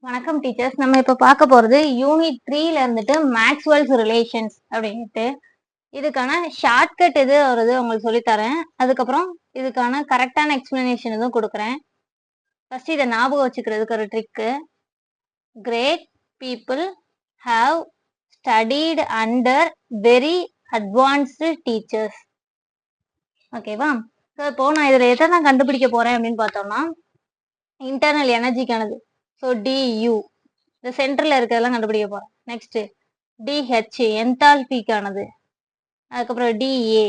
வணக்கம் டீச்சர்ஸ். நம்ம இப்ப பார்க்க போறது யூனிட் 3ல இருந்துட்டு மேக்ஸ்வெல்ஸ் ரிலேஷன்ஸ் அப்படின்ட்டு. இதுக்கான ஷார்ட்கட் எது வருது உங்களுக்கு சொல்லித்தரேன். அதுக்கப்புறம் இதுக்கான கரெக்டான எக்ஸ்பிளனேஷன் எதுவும் கொடுக்குறேன். ஃபர்ஸ்ட் இதை ஞாபகம் வச்சுக்கிறதுக்கு ஒரு trick. Great people have studied under very advanced teachers. ஓகேவா? ஸோ இப்போ நான் இதில் எதை நான் கண்டுபிடிக்க போறேன் அப்படின்னு பார்த்தோம்னா இன்டர்னல் எனர்ஜிக்கானது. ஸோ டியூ இந்த சென்டர்ல இருக்கிறதெல்லாம் கண்டுபிடிக்க போறோம். நெக்ஸ்ட் டிஹெச் என்தால்பிக்கானது. அதுக்கப்புறம் d A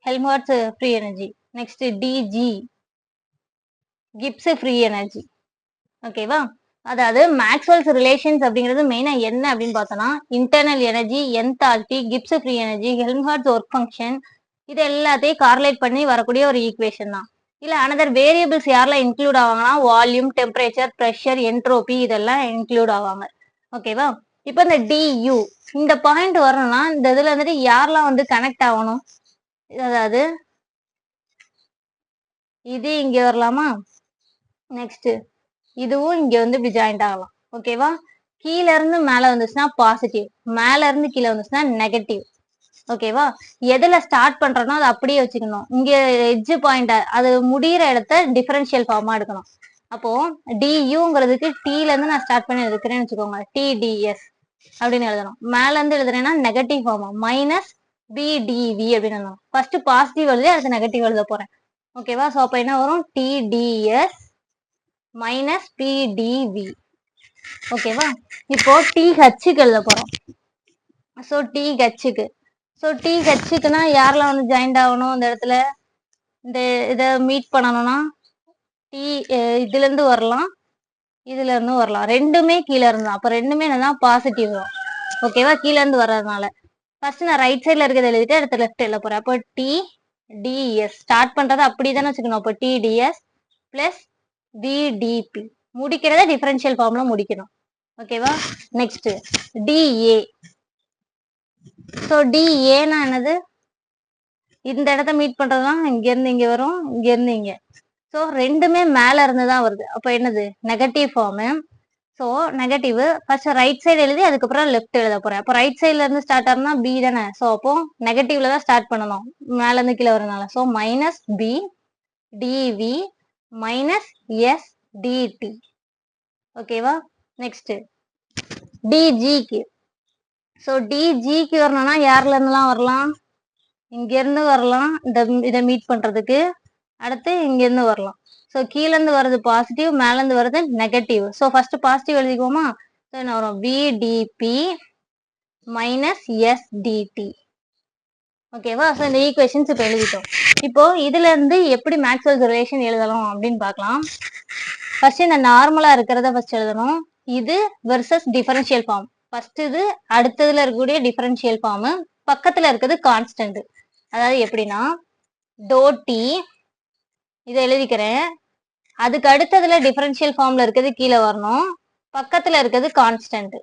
Helmholtz free energy. Next d G Gibbs free energy. ஓகேவா? அதாவது மேக்ஸ்வெல்ஸ் ரிலேஷன்ஸ் அப்படிங்கிறது மெயினா என்ன அப்படின்னு பார்த்தோம்னா internal energy, enthalpy, Gibbs free energy, Helmholtz work function, இது எல்லாத்தையும் கார்லேட் பண்ணி வரக்கூடிய ஒரு ஈக்குவேஷன் தான். இல்ல அனதர் வேரியபிள்ஸ் யாரெல்லாம் இன்க்ளூட் ஆவாங்கன்னா வால்யூம், டெம்பரேச்சர், ப்ரெஷர், என்ட்ரோபி இதெல்லாம் இன்க்ளூட் ஆவாங்க. ஓகேவா? இப்போ இந்த டியூ இந்த பாயிண்ட் வரணும்னா இந்த இதுல வந்துட்டு யாரெல்லாம் வந்து கனெக்ட் ஆகணும்? அதாவது இது இங்க வரலாமா? நெக்ஸ்ட் இதுவும் இங்க வந்து இப்படி ஜாயிண்ட் ஆகலாம். ஓகேவா? கீழ இருந்து மேல வந்துச்சுன்னா பாசிட்டிவ், மேல இருந்து கீழே வந்துச்சுன்னா நெகட்டிவ். ஓகேவா? எதுல ஸ்டார்ட் பண்றோம்னா அதை அப்படியே வச்சுக்கணும். இங்க எட்ஜ் பாயிண்ட் அது முடிகிற இடத்த டிஃபரன்ஷியல் ஃபார்மா எடுக்கணும். அப்போ டியூங்கிறதுக்கு டீல இருந்து நான் ஸ்டார்ட் பண்ணி எடுக்கிறேன்னு வச்சுக்கோங்க. டிடிஎஸ் அப்படின்னு எழுதணும். மேல இருந்து எழுதுறேன்னா நெகட்டிவ் ஃபார்மா மைனஸ் பிடிவி அப்படின்னு எழுதணும். ஃபர்ஸ்ட் பாசிட்டிவ் எழுதி அடுத்து நெகட்டிவ் எழுத போறேன். ஓகேவா? ஸோ அப்போ என்ன வரும்? TDS minus PDV. ஓகேவா? இப்போ டிஹெச்சுக்கு எழுத போறோம். ஸோ டிஹெச்சுக்கு டிஹெச்சுக்குன்னா யாரெல்லாம் வந்து ஜாயிண்ட் ஆகணும்? இந்த இடத்துல இந்த இதை மீட் பண்ணணும்னா டி இதுல இருந்து வரலாம், இதுல இருந்து வரலாம். ரெண்டுமே கீழே இருந்தா அப்ப ரெண்டுமே என்னதான் பாசிட்டிவ் தான். ஓகேவா? கீழே இருந்து வர்றதுனால ஃபர்ஸ்ட் நான் ரைட் சைட்ல இருக்கிறத எழுதிட்டு அடுத்த லெஃப்ட் எழுத போறேன். அப்போ டி டிஎஸ் ஸ்டார்ட் பண்றதை அப்படிதானே வச்சுக்கணும். அப்போ டிடிஎஸ் பிளஸ் பிடிபி முடிக்கிறத டிஃபரன்ஷியல் ஃபார்ம்ல முடிக்கணும். ஓகேவா? Next DA. ஸோ டிஏனா என்னது? இந்த இடத்த மீட் பண்றதுதான் இங்க இருந்து இங்க வரும், இங்க இருந்து இங்க. ஸோ ரெண்டுமே மேல இருந்து தான் வருது. அப்போ என்னது? Negative form. So negative first right side எழுதி அதுக்கப்புறம் லெஃப்ட் எழுத போறேன். அப்போ ரைட் சைட்ல இருந்து ஸ்டார்ட் ஆகுனா பி தானே. ஸோ அப்போ நெகட்டிவ்ல தான் ஸ்டார்ட் பண்ணணும், மேல இருந்து கீழே வரனால. So minus P DV minus S DT. ஓகேவா? நெக்ஸ்ட் டிஜிக்கு. ஸோ டிஜிக்கு வரணும்னா யார்ல இருந்துலாம் வரலாம்? இங்க இருந்து வரலாம் இதை மீட் பண்றதுக்கு. அடுத்து இங்க இருந்து வரலாம். ஸோ கீழே இருந்து வர்றது பாசிட்டிவ், மேல இருந்து வர்றது நெகட்டிவ். ஸோ ஃபர்ஸ்ட் பாசிட்டிவ் எழுதிக்குவோமா? ஸோ என்ன வரும்? P D P minus S D T. ஓகேவா? ஸோ இந்த ஈக்குவேஷன்ஸ் இப்போ எழுதிட்டோம். இப்போ இதுல இருந்து எப்படி மேக்ஸ்வெல்ஸ் ரிலேஷன் எழுதலாம் அப்படின்னு பார்க்கலாம். ஃபர்ஸ்ட் இந்த நார்மலா இருக்கிறத ஃபர்ஸ்ட் எழுதணும். இது வெர்சஸ் டிஃபரன்ஷியல் ஃபார்ம். ஃபர்ஸ்ட் இது அடுத்ததுல இருக்கக்கூடிய டிஃபரன்ஷியல் ஃபார்ம், பக்கத்துல இருக்கிறது கான்ஸ்டன்ட். அதாவது எப்படின்னா டோ டி இதை எழுதிக்கிறேன். அதுக்கு அடுத்ததுல டிஃபரன்ஷியல் ஃபார்ம்ல இருக்கிறது கீழே வரணும், பக்கத்துல இருக்கிறது கான்ஸ்டன்ட்.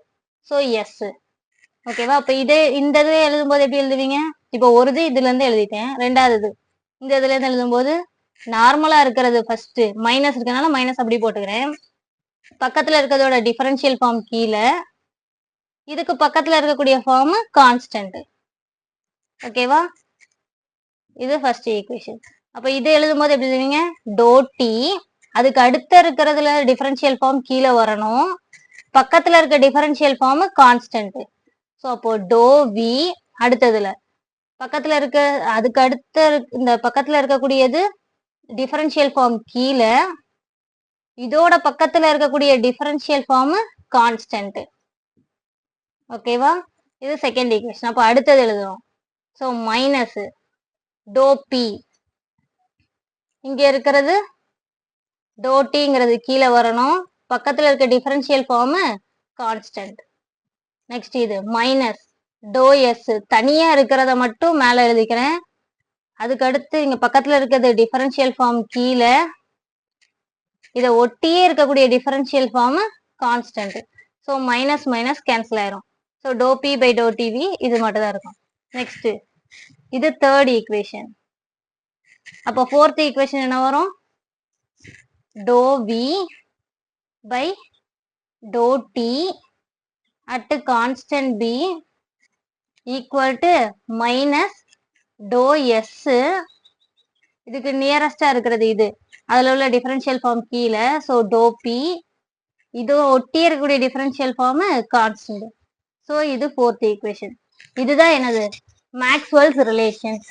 So S. ஓகேவா? அப்ப இதே இந்த இது எழுதும்போது எப்படி எழுதுவீங்க? இப்போ ஒரு இது இதுல இருந்து எழுதிட்டேன், ரெண்டாவது இந்த இதுல இருந்து எழுதும்போது நார்மலா இருக்கிறது ஃபர்ஸ்ட் மைனஸ் இருக்கனால மைனஸ் அப்படி போட்டுக்கிறேன். பக்கத்துல இருக்கிறதோட டிஃபரன்ஷியல் ஃபார்ம் கீழே, இதுக்கு பக்கத்துல இருக்கக்கூடிய ஃபார்ம் கான்ஸ்டன்ட். ஓகேவா? இது ஃபர்ஸ்ட் ஈக்குவேஷன். அப்ப இது எழுதும் போது எப்படி எழுதுவீங்க? டோ டி அதுக்கு அடுத்த இருக்கிறதுல டிஃபரன்ஷியல் ஃபார்ம் கீழே வரணும், பக்கத்துல இருக்க டிஃபரன்ஷியல் ஃபார்ம் கான்ஸ்டன்ட். ஸோ அப்போ டோ வி அடுத்ததுல பக்கத்துல இருக்க அதுக்கு அடுத்த இந்த பக்கத்துல இருக்கக்கூடியது டிஃபரன்ஷியல் ஃபார்ம் கீழே, இதோட பக்கத்துல இருக்கக்கூடிய டிஃபரன்ஷியல் ஃபார்ம் கான்ஸ்டன்ட். ஓகேவா? இது செகண்ட் ஈக்குவேஷன். அப்போ அடுத்தது எழுதுவோம். ஸோ மைனஸ் டோ பி இங்க இருக்கிறது டோ டிங்கிறது கீழே வரணும், பக்கத்துல இருக்க டிஃபரன்ஷியல் ஃபார்ம் கான்ஸ்டன்ட். நெக்ஸ்ட் இது மைனஸ் டோ எஸ் தனியா இருக்கிறத மட்டும் மேல எழுதிக்கிறேன். அதுக்கு அடுத்து இங்க பக்கத்துல இருக்கிறது டிஃபரன்ஷியல் ஃபார்ம் கீழே, இதை ஒட்டியே இருக்கக்கூடிய differential form constant. So minus minus cancel ஆயிரும். So dou P by dou d V இது மட்டும் தான் இருக்கும். நெக்ஸ்ட் இது தேர்ட் ஈக்குவேஷன். அப்போ ஃபோர்த் ஈக்குவேஷன் என்ன வரும்? Dou V by dou t at constant b equal to minus dou s, இதுக்கு நியரஸ்டா இருக்கிறது இது, அதுல உள்ள டிஃபரன்ஷியல் ஃபார்ம் கீழே, ஸோ dou p, இது ஒட்டி இருக்கக்கூடிய டிஃபரன்ஷியல் ஃபார்ம் கான்ஸ்டன்ட். ஸோ இது ஃபோர்த் ஈக்குவேஷன். இதுதான் என்னது மேக்ஸ்வெல்ஸ் ரிலேஷன்ஸ்.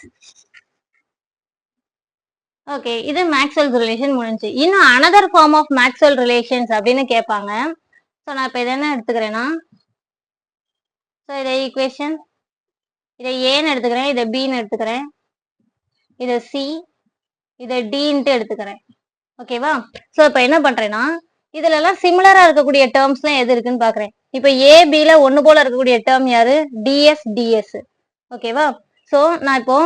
ஓகே, இது மேக்ஸ்வெல்ஸ் ரிலேஷன் முடிஞ்சு. இன்னும் another form of Maxwell relations அப்படின்னு கேட்பாங்க. ஸோ நான் இப்போ இதை என்ன எடுத்துக்கிறேன்னா, ஸோ இதை ஈக்குவேஷன், இதை ஏன்னு எடுத்துக்கிறேன், இதை பின்னு எடுத்துக்கிறேன், இதை சி, இதை டின்ட்டு எடுத்துக்கிறேன். ஓகேவா? ஸோ இப்போ என்ன பண்றேன்னா, இதுல எல்லாம் சிமிலரா இருக்கக்கூடிய டேர்ம்ஸ்லாம் எது இருக்குன்னு பாக்குறேன். இப்போ ஏபில ஒன்னு போல இருக்கக்கூடிய டேர்ம் யாரு? DS DS. ஓகேவா? ஸோ நான் இப்போ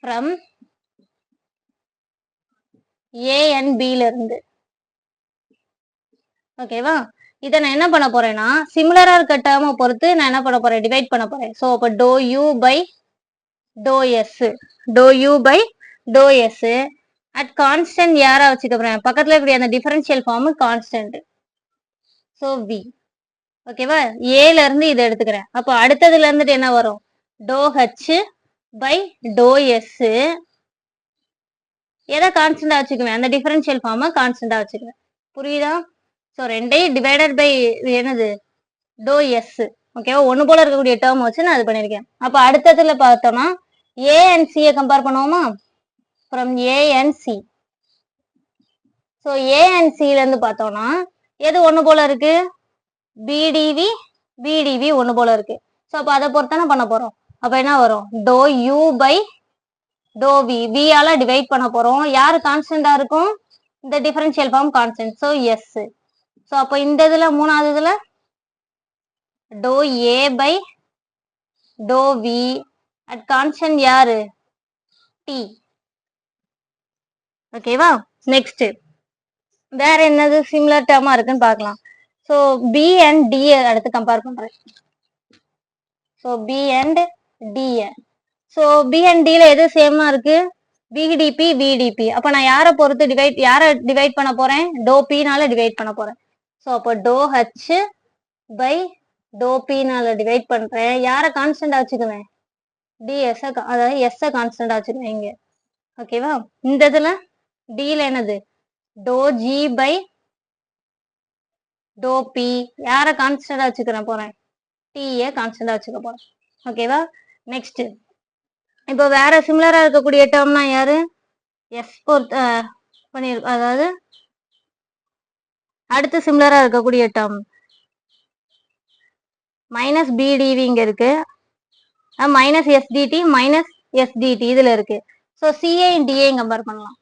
ஃப்ரம் ஏ அண்ட் பில இருந்து, ஓகேவா, இதை நான் என்ன பண்ண போறேன்னா சிமிலரா இருக்க டேர்மை பொறுத்து நான் என்ன பண்ண போறேன், டிவைட் பண்ண போறேன். ஸோ அப்போ dou U by dou S, dou U by dou S at constant யாரா வச்சுக்க போறேன், பக்கத்துல இருக்கக்கூடிய அந்த differential form constant. So V. ஓகேவா? ஏல இருந்து இதை எடுத்துக்கிறேன். அப்போ அடுத்ததுல இருந்துட்டு என்ன வரும், dou H by dou S, எதை கான்ஸ்டன்டா வச்சுக்குவேன், அந்த டிஃபரன்ஷியல் ஃபார்மை கான்ஸ்டன்டா வச்சுக்குவேன். புரியுதா? ஸோ ரெண்டையும் டிவைடட் பை என்னது, டோ எஸ். ஓகேவா? ஒன்று போல இருக்கக்கூடிய டேர்ம் வச்சு நான் இது பண்ணியிருக்கேன். அப்போ அடுத்ததுல பார்த்தோம்னா ஏ அண்ட் சியை கம்பேர் பண்ணுவோமா, from A and C. So A and சில இருந்து பார்த்தோம்னா எது ஒன்று போல இருக்கு, பிடிவி பிடிவி ஒன்று போல இருக்கு. ஸோ அப்போ அதை பொறுத்தானே பண்ண போறோம். அப்போ என்ன வரும், doe U by to V, வியால டிவைட் பண்ண போறோம். யாரு கான்ஸ்டன்டா இருக்கும், இந்த differential form constant. So S. So அப்போ இந்த இதுல மூணாவது இதுல doe A by to V at constant யாரு, டி. ஓகேவா? நெக்ஸ்ட் வேற என்னது சிமிலர் டேர்மா இருக்குன்னு பார்க்கலாம். ஸோ பி அண்ட் டி அடுத்து கம்பேர் பண்றேன். So P and D. So P and டில எது சேமா இருக்கு, பிடிபி விடிபி. அப்ப நான் யாரை பொறுத்து யாரை டிவைட் பண்ண போறேன், டோ பினால டிவைட் பண்ண போறேன். ஸோ அப்போ டோ ஹச் பை டோ பினால டிவைட் பண்றேன். யாரை கான்ஸ்டன்டா வச்சுக்குவேன், டிஎஸ், அதாவது எஸ் கான்ஸ்டன்டா வச்சுக்குவேன் இங்க. ஓகேவா? இந்த இதுல டில என்னது, dou G by to P, யாரை கான்ஸ்டன்டா வச்சுக்கிறேன் போறேன், டிஏ கான்ஸ்டன்டா வச்சுக்க போறேன். ஓகேவா? நெக்ஸ்ட் இப்போ வேற சிமிலரா இருக்கக்கூடிய டேர்ம்னா யாரு, எஸ் பொறுத்து பண்ணிருக்கோம். அதாவது அடுத்து சிமிலரா இருக்கக்கூடிய டேர்ம் மைனஸ் பிடிவி இங்க இருக்கு, மைனஸ் எஸ்டிடி மைனஸ் எஸ்டிடி இதுல இருக்கு. ஸோ சிஏ டிஏ கம்பேர் பண்ணலாம்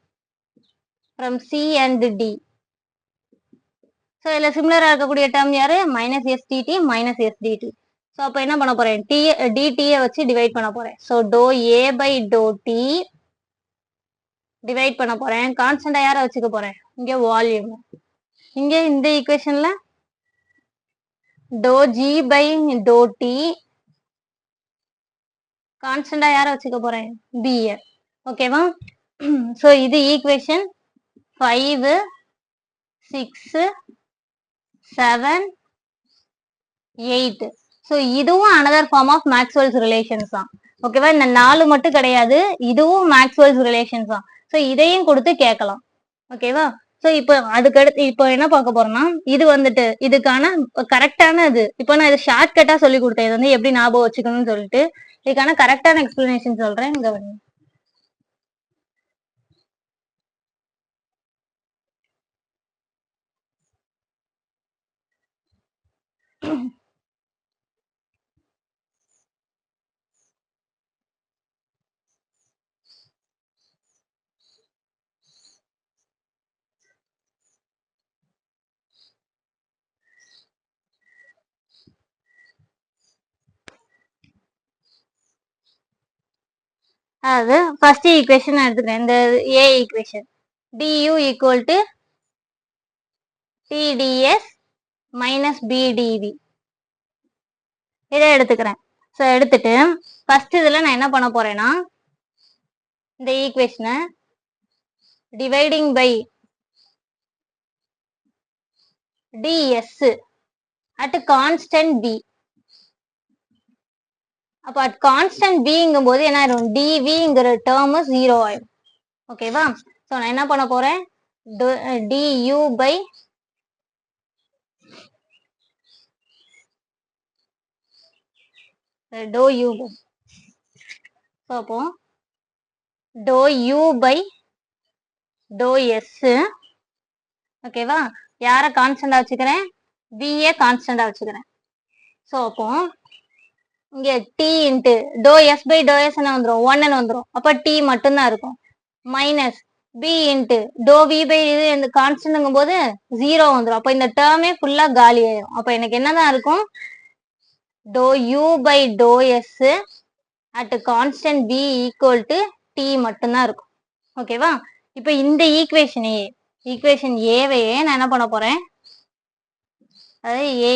from C and D. So இதில் சிமிலரா இருக்கக்கூடிய டேர்ம் யாரு, minus SDT minus SDT. So அப்போ என்ன பண்ண போறேன், டிடியை வச்சு டிவைட் பண்ண போறேன். So dou A by to T divide பண்ண போறேன். கான்ஸ்டன்டா யாரை வச்சுக்க போறேன், இங்க வால்யூம். இங்க இந்த ஈக்குவேஷன்ல doe G by to T, கான்ஸ்டன்டா யாரை வச்சுக்க போறேன், பிஏ. ஓகேவா? ஸோ இது ஈக்குவேஷன் 5, 6, 7, 8. ஸோ இதுவும் another form of Maxwell's relations தான். ஓகேவா? இந்த 4 மட்டும் கிடையாது, இதுவும் மேக்ஸ்வெல்ஸ் ரிலேஷன்ஸ் தான். ஸோ இதையும் கொடுத்து கேட்கலாம். ஓகேவா? ஸோ இப்போ அதுக்கடுத்து இப்போ என்ன பார்க்க போறோம்னா, இது வந்துட்டு இதுக்கான கரெக்டான இது. இப்போ நான் இதை ஷார்ட் கட்டா சொல்லி கொடுத்தேன், இது வந்து எப்படி ஞாபகம் வச்சுக்கணும்னு சொல்லிட்டு. இதுக்கான கரெக்டான எக்ஸ்பிளனேஷன் சொல்றேன், இங்க வந்து அதாவது ஃபர்ஸ்ட் ஈக்குவேஷன் எடுத்துக்கிறேன், இந்த A equation du equal to TDS minus PDV இதை எடுத்துக்கிறேன். ஸோ எடுத்துட்டு ஃபர்ஸ்ட் இதுல நான் என்ன பண்ண போறேன்னா, இந்த ஈக்குவேஷனை dividing by DS at constant b. அப்ப at constant bங்கும் போது என்ன ஆயிரும், dvங்கிற டேர்ம் 0 ஆயிரும். ஓகேவா? சோ நான் என்ன பண்ண போறேன், du by dou u. So அப்போ dou u by dou s. ஓகேவா? யாரை கான்ஸ்டண்டா வச்சுக்கிறேன், v ஏ கான்ஸ்டண்டா வச்சுக்கிறேன். ஸோ அப்போ இங்க t into dou s by dou s என்ன வந்துடும், 1 வந்துடும். அப்ப t மட்டும்தான் இருக்கும். Minus b into dou v by இது இந்த கான்ஸ்டன்ட்ங்கும் போது 0 வந்துடும். அப்ப இந்த டேர்மே ஃபுல்லா காலி ஆயிடும். அப்ப எனக்கு என்னதான் இருக்கும், dou u by dou s at constant b equal to t மட்டும்தான் இருக்கும். ஓகேவா? இப்ப இந்த ஈக்குவேஷன் ஏவையே நான் என்ன பண்ண போறேன், அதாவது ஏ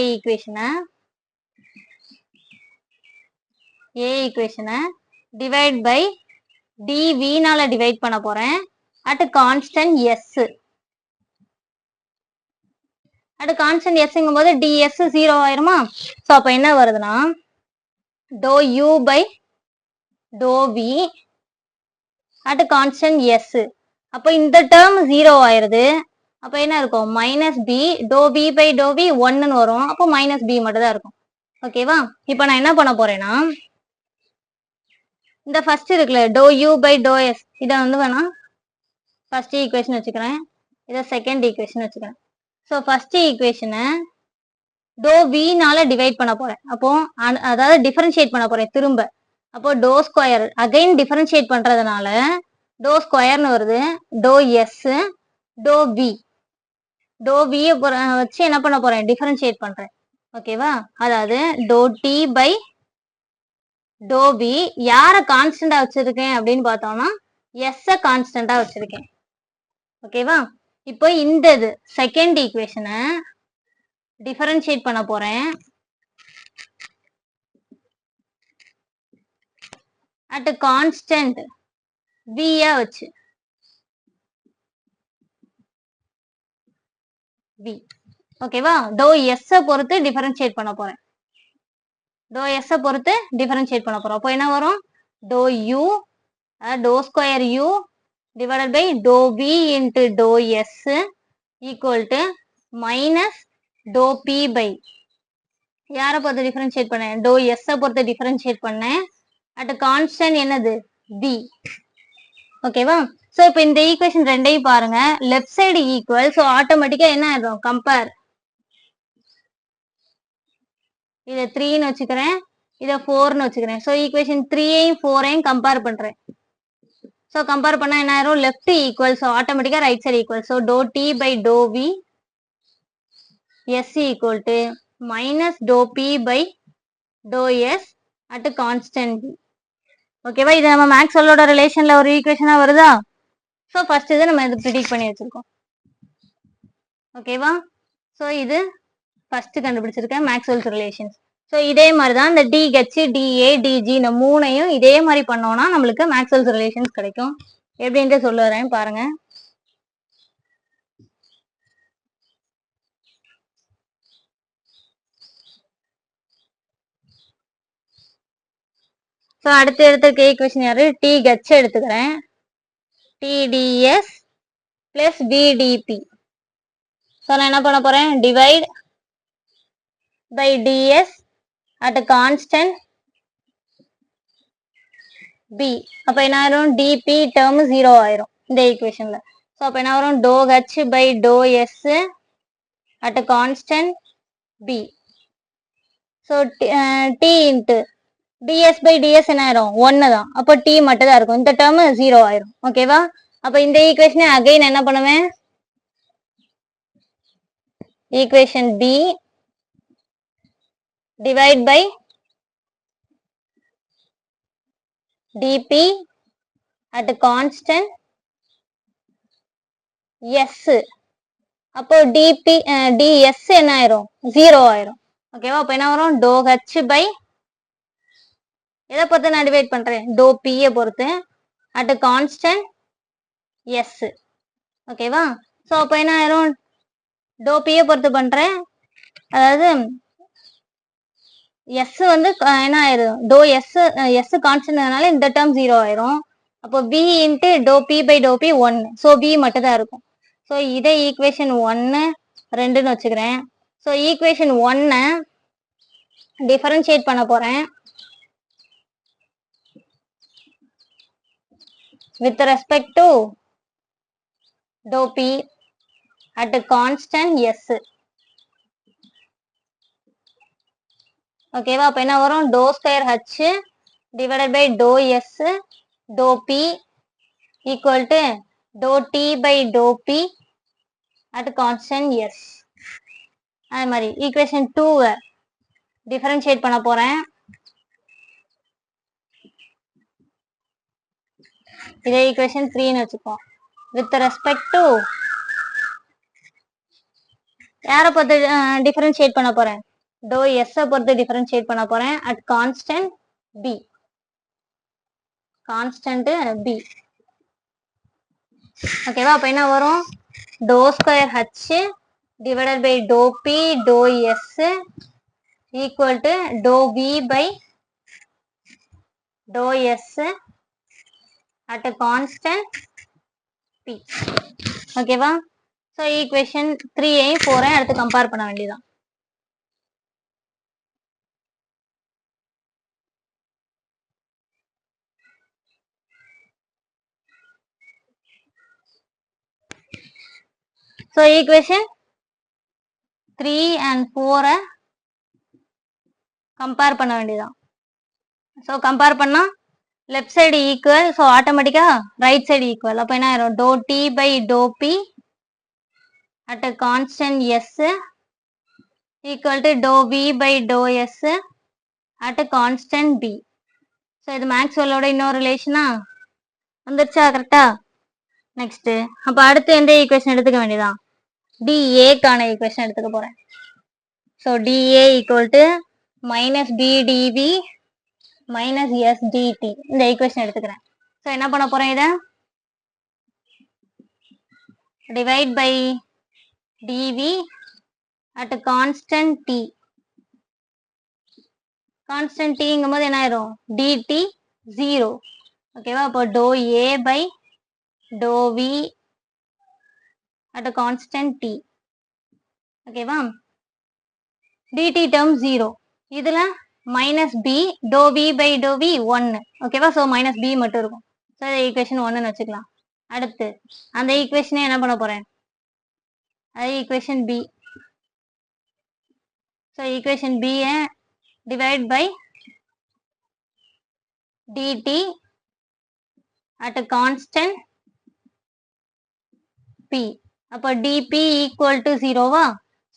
ஈக்குவேஷனை டிவைட் பை dv னால டிவைட் பண்ண போறேன் at constant s. at constant sங்கும் போது ds 0 ஆயிருமா? சோ அப்ப என்ன வருதுன்னா dou u by dou v at constant s. அப்ப இந்த டேர்ம் 0 ஆயிருது. அப்ப என்ன இருக்கும், minus b dou v by dou v 1 வரும். அப்போ மைனஸ் b மட்டும் தான் இருக்கும். ஓகேவா? இப்ப நான் என்ன பண்ண போறேன்னா, இந்த ஃபர்ஸ்ட் இருக்குல்ல dou u by dou s, இதை வந்து வேணா ஃபர்ஸ்ட் ஈக்குவேஷன் வச்சுக்கிறேன், இதை செகண்ட் ஈக்குவேஷன் வச்சுக்கிறேன். ஸோ ஃபர்ஸ்ட் ஈக்குவேஷனை dou v னால டிவைட் பண்ண போறேன். அப்போ அதாவது டிஃபரன்ஷியேட் பண்ண போறேன் திரும்ப. அப்போ டோ ஸ்கொயர் அகைன் டிஃபரன்ஷியேட் பண்றதுனால டோ ஸ்கொயர்னு வருது. dou s dou v, dou v வச்சு என்ன பண்ண போறேன், டிஃபரன்ஷியேட் பண்றேன். ஓகேவா? அதாவது dou t by dou v யாரை கான்ஸ்டண்டா வச்சிருக்கேன் அப்படின்னு பார்த்தோம்னா s கான்ஸ்டண்டா வச்சிருக்கேன். ஓகேவா? இப்போ இந்த செகண்ட் ஈக்குவேஷனை டிஃபரன்ஷியேட் பண்ண போறேன் at constant v வச்சு. v. ஓகேவா? dou s பொறுத்து டிஃபரன்ஷியேட் பண்ண போறேன். dou s பொறுத்து டிஃபரன்ஷியேட் பண்ண போறோம். அப்போ என்ன வரும், dou u dou square u divided by dou v into dou s equal to minus dou p by யாரை பொறுத்து டிஃபரன்ஷியேட் பண்ணேன், dou s பொறுத்து டிஃபரன்ஷியேட் பண்ணேன் at constant என்னது, v. ஓகேவா? சோ இப்போ இந்த ஈக்குவேஷன் ரெண்டையும் பாருங்க, லெஃப்ட் சைடு ஈக்குவல். ஸோ ஆட்டோமேட்டிக்கா என்ன ஆயிடும், கம்பேர். இதை 3ன்னு வச்சுக்கிறேன், இதை 4ன்னு வச்சுக்கிறேன். ஸோ ஈக்குவேஷன் 3ஐயும் 4ஐயும் கம்பேர் பண்றேன். ஸோ கம்பேர் பண்ணா என்ன ஆயிரும், லெஃப்ட் ஈக்குவல். ஸோ ஆட்டோமேட்டிக்கா right side equal. So dou t by dou v s equal to minus dou p by dou s at constant v. ஓகேவா? இது நம்ம மேக்ஸ்வெல்லோட ரிலேஷன்ல ஒரு ஈக்குவேஷனா வருதா? ஸோ ஃபர்ஸ்ட் இதை நம்ம இது ப்ரிடிக்ட் பண்ணி வச்சிருக்கோம். ஓகேவா? ஸோ இது ஃபர்ஸ்ட் கண்டுபிடிச்சிருக்கேன் மேக்ஸ்வெல்ஸ் ரிலேஷன்ஸ். ஸோ இதே மாதிரி தான் இந்த DH DA DG இந்த மூணையும் இதே மாதிரி பண்ணோம்னா நம்மளுக்கு மேக்ஸ்வெல்ஸ் ரிலேஷன்ஸ் கிடைக்கும். எப்படின்ட்டு சொல்லுறேன் பாருங்க. ஸோ அடுத்து எடுத்துருக்க ஈக்குவேஷன் யாரு, TH எடுத்துக்கிறேன், TDS பிளஸ் BDP. ஸோ நான் என்ன பண்ண போறேன், divide by DS at constant b. அப்ப என்ன ஆயிரும், dp டேர்ம் 0 ஆயிரும் இந்த ஈக்குவேஷன்ல. ஸோ அப்ப என்ன வரும், dou h by dou s at constant b. So t into ds by ds என்ன ஆயிரும், 1 தான். அப்போ t மட்டும் தான் இருக்கும், இந்த டேர்ம் 0 ஆயிரும். ஓகேவா? அப்ப இந்த ஈக்குவேஷனை அகைன் என்ன பண்ணுவேன், equation b divide by dp at constant s. அப்போ dp ds என்ன ஆயிரும், 0 ஆயிரும். ஓகேவா? அப்ப என்ன வரும், dou h by எதை பொறுத்து நான் டிவைட் பண்றேன், dou p பொறுத்து at constant s. ஓகேவா? ஸோ அப்போ என்ன ஆயிரும், dou p பொறுத்து பண்றேன், அதாவது எஸ் வந்து என்ன ஆயிரும், டோ எஸ் எஸ் கான்ஸ்டன்ட்னால இந்த டேர்ம் 0 ஆயிரும். அப்போ P into to P by to P 1. So P மட்டும் தான் இருக்கும். ஸோ இதை ஈக்குவேஷன் 1 2ன்னு வச்சுக்கிறேன். ஸோ ஈக்குவேஷன் 1 டிஃபரன்ஷியேட் பண்ண போறேன் with respect to dou p at a constant s. ஓகேவா? அப்ப என்ன வரும், to square h divided by dou s dou p equal to dou t by dou p at constant s. அதே மாதிரி equation 2 differentiate பண்ண போறேன். இதே ஈக்குவேஷன் 3ன்னு வச்சுக்கோ. வித் ரெஸ்பெக்ட் டு யாரை பொறுத்து டிஃபரன்ஷியேட் பண்ண போறேன், டோ எஸ் பொறுத்து டிஃபரன்ஷியேட் பண்ண போறேன் at constant P. Constant P. ஓகேவா? அப்ப என்ன வரும், to square H divided by to P dou S equal to to V by dou S at constant P. ஓகேவா? ஸோ ஈக்குவேஷன் 3ஐயும் 4ஐயும் அடுத்து கம்பேர் பண்ண வேண்டியதான். ஸோ ஈக்குவேஷன் 3 and 4 கம்பேர் பண்ண வேண்டியதான். ஸோ கம்பேர் பண்ணா லெஃப்ட் சைடு ஈக்குவல், ஸோ ஆட்டோமேட்டிக்கா ரைட் சைடு ஈக்குவல். அப்போ என்ன ஆயிரும், dou T by to P at constant S equal to to V by dou S at constant P. So இது மேக்ஸ்வெல்லோட இன்னொரு ரிலேஷனா வந்துருச்சா? கரெக்டா? நெக்ஸ்ட் அப்போ அடுத்து எந்த ஈக்குவேஷன் எடுத்துக்க வேண்டியதான், டிஏக்கான ஈக்குவேஷன் எடுத்துக்க போறேன். So DA equal to minus P DV minus S DT, இந்த ஈக்குவேஷன் எடுத்துக்கிறேன். ஸோ என்ன பண்ண போறேன், இதை divide by DV at constant T. Constant டிங்கும் போது என்ன ஆயிரும், டிடி 0. ஓகேவா? அப்போ doe A by to V at constant T. ஓகேவா? DT term 0. இதுல minus P doe V by to V 1. ஓகேவா? ஸோ மைனஸ் பி மட்டும் இருக்கும். ஸோ ஈக்குவேஷன் 1ன்னு வச்சுக்கலாம். அடுத்து அந்த ஈக்குவேஷனை என்ன பண்ண போறேன், அது equation B. So equation B divide by DT at constant P. அப்போ டிபி ஈக்குவல் டு 0வா?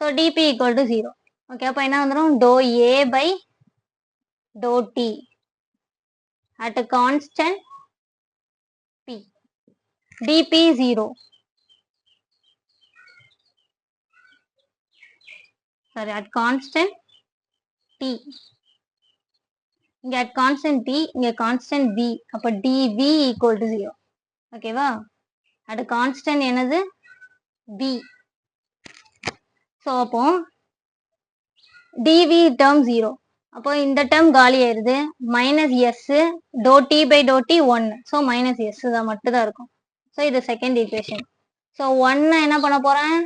So DP equal to 0. Okay, அப்போ என்ன வந்துடும், doe A by to T at constant P. DP 0. Sorry, at constant T. இங்க at constant T, இங்க constant P. அப்போ DV equal to 0. ஓகேவா? At constant என்னது, P. So அப்போ டிவி டேர்ம் 0. அப்போ இந்த டேர்ம் காலி ஆயிருது. Minus S dou T by to T 1. So minus S தான் மட்டும் தான் இருக்கும். ஸோ இது செகண்ட் ஈக்குவேஷன். ஸோ 1 என்ன பண்ண போறேன்,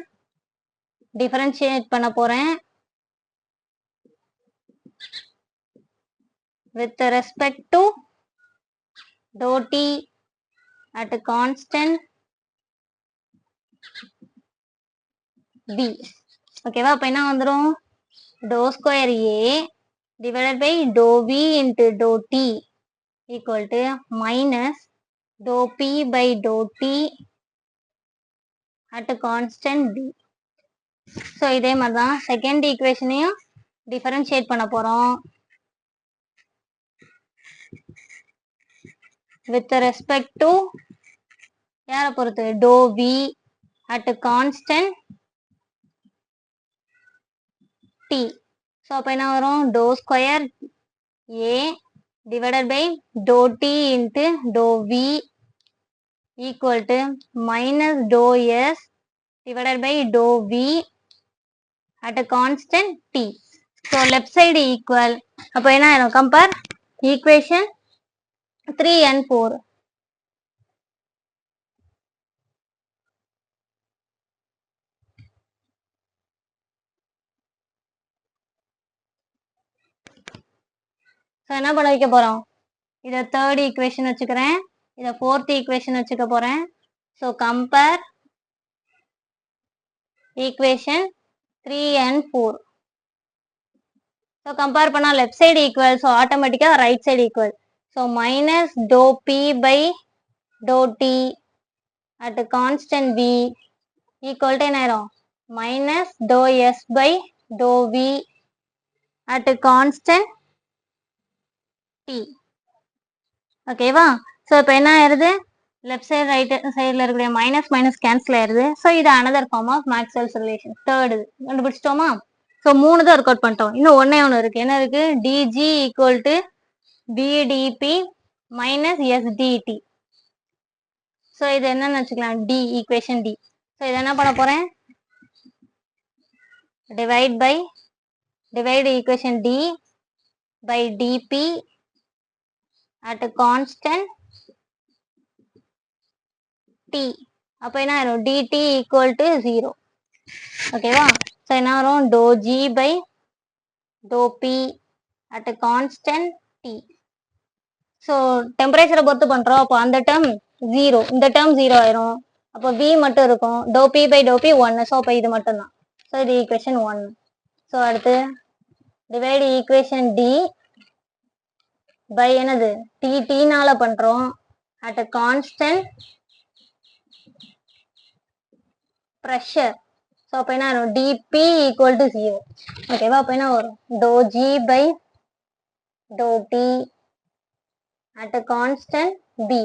டிஃபரன்ஷியேட் பண்ண போறேன் with respect to dou T at constant P. ஓகேவா? அப்போ என்ன வந்துடும், dou square A divided by dou v into dou t equal to minus dou p by dou t at a constant b. So இதே மாதிரி தான் second ஈக்குவேஷனையும் differentiate பண்ண போறோம் with respect to யாரை பொறுத்து, dou v at a constant t. So அப்போ என்ன வரும், to square A divided by to T into dou V equal to minus to S divided by to V at a constant T. So left side equal. அப்போ என்ன ஆயிரும்? Compare equation 3 and 4. So என்ன பண்ண வைக்க போறோம்? இதை third equation வச்சுக்கிறேன், இதை ஃபோர்த் ஈக்குவேஷன் வச்சுக்க போறேன். So compare equation 3 and 4. So compare பண்ணா லெஃப்ட் சைடு ஈக்குவல், ஸோ ஆட்டோமேட்டிக்கா right side equal. So minus dou P by to T at constant V equal to என்ன ஆயிரும்? Minus to S by to V at constant T. ஓகேவா? So இப்போ என்ன ஆயிருது? Left side right சைடில் இருக்கக்கூடிய minus minus cancel ஆயிருது. So இது another form of Maxwell's relation. Third இது கண்டுபிடிச்சிட்டோமா? ஸோ 3 தான் ஒர்க் அவுட் பண்ணிட்டோம். இன்னும் ஒன்னே ஒன்று இருக்கு. என்ன இருக்கு? DG equal to PDP minus SDT. So இது என்னன்னு வச்சுக்கலாம்? D, equation D. ஸோ இது என்ன பண்ண போறேன்? divide equation D by dp at constant t. அப்போ என்ன ஆயிரும்? dt equal to 0. ஓகேவா? ஸோ என்ன வரும்? To G by to P at constant T. So டெம்பரேச்சரை பொறுத்து பண்றோம். அப்போ அந்த டேர்ம் 0, இந்த டேர்ம் 0 ஆயிரும். அப்போ v மட்டும் இருக்கும். Dou P by to P 1. So அப்போ இது மட்டும் தான். ஸோ இது ஈக்குவேஷன் 1. ஸோ அடுத்து டிவைட் ஈக்குவேஷன் டி பை என்னது? னால பண்றோம் அட் கான்ஸ்டன்ட் ப்ரெஷர். ஸோ அப்போ என்ன வரும்? DP equal to 0. ஓகேவா? அப்போ என்ன வரும்? To G by to T at constant P.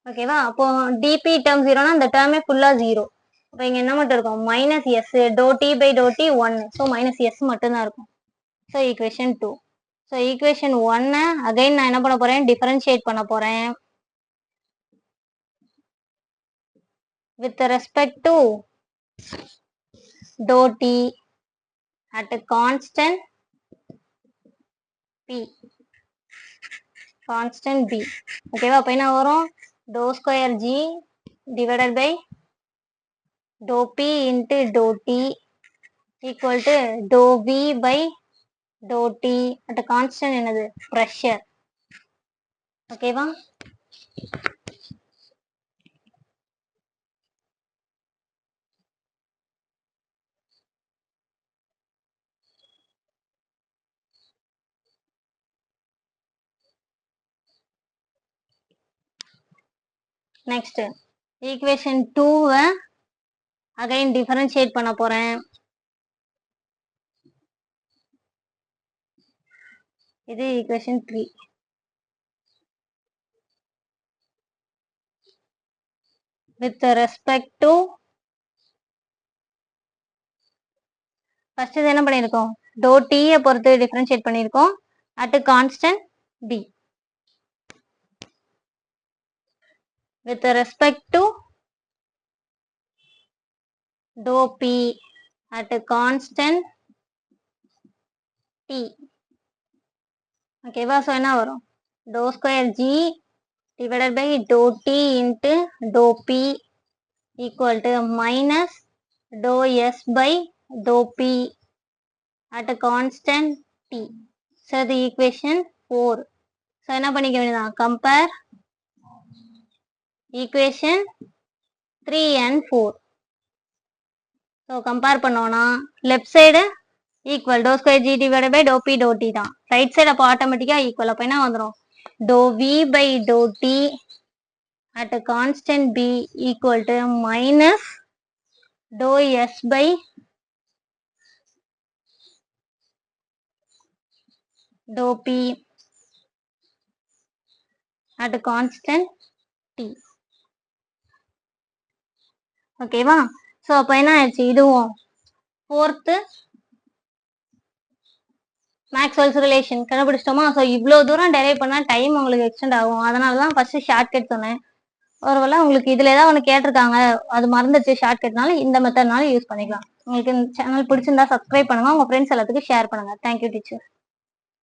ஓகேவா? அப்போ டிபி டேர்ம் 0னா அந்த டேர்மே ஃபுல்லா 0. அப்போ இங்க என்ன மட்டும் இருக்கும்? Minus S. Dou T by to T 1. So minus S மட்டும்தான் இருக்கும். So equation 2. So equation 1 again நான் என்ன பண்ண போறேன்? டிஃபரன்ஷியேட் பண்ண போறேன் with respect to dou t at constant p. constant b. ஓகேவா? அப்போ என்ன வரும்? To square G divided by to P into டோ T equal to to V by to T at constant என்னது? ப்ரெஷர். ஓகேவா? நெக்ஸ்ட் ஈக்குவேஷன் 2 அகைன் டிஃபரன்ஷியேட் பண்ண போறேன். இது equation 3. with respect to first இது என்ன பண்ணியிருக்கோம்? டோ டீயை பொறுத்து டிஃபரன்ஷியேட் பண்ணியிருக்கோம் at constant P. with respect to dou p at constant t. ஓகேவா? ஸோ என்ன வரும்? To square G divided by to T into to P equal to minus to S by to P at constant T. So இது equation 4. So என்ன பண்ணிக்க வேண்டியதான்? Compare equation 3 and 4. So compare பண்ணோம்னா left side equal doe square G divided by to P doe T தான். Right side அப்போ ஆட்டோமேட்டிக்கா equal. அப்போ என்ன வந்துடும்? Doe V by to T at constant P equal to minus to S by to P at constant T. ஓகேவா? So அப்போ என்ன ஆயிடுச்சு? இதுவும் ஃபோர்த்து மேக்ஸ்வெல்ஸ் ரிலேஷன் கண்டுபிடிச்சிட்டோமா? ஸோ இவ்வளோ தூரம் டெரைவ் பண்ணால் டைம் உங்களுக்கு எக்ஸ்டெண்ட் ஆகும். அதனால தான் ஃபர்ஸ்ட் ஷார்ட்கட் சொன்னேன். ஒருவேளை உங்களுக்கு இதுல ஏதாவது ஒன்று கேட்டிருக்காங்க, அது மறந்துச்சு ஷார்ட்கட்னால இந்த மெத்தட்னாலும் யூஸ் பண்ணிக்கலாம். உங்களுக்கு இந்த சேனல் பிடிச்சிருந்தா சப்ஸ்கிரைப் பண்ணுங்க. உங்க ஃப்ரெண்ட்ஸ் எல்லாத்துக்கும் ஷேர் பண்ணுங்க. Thank you teacher.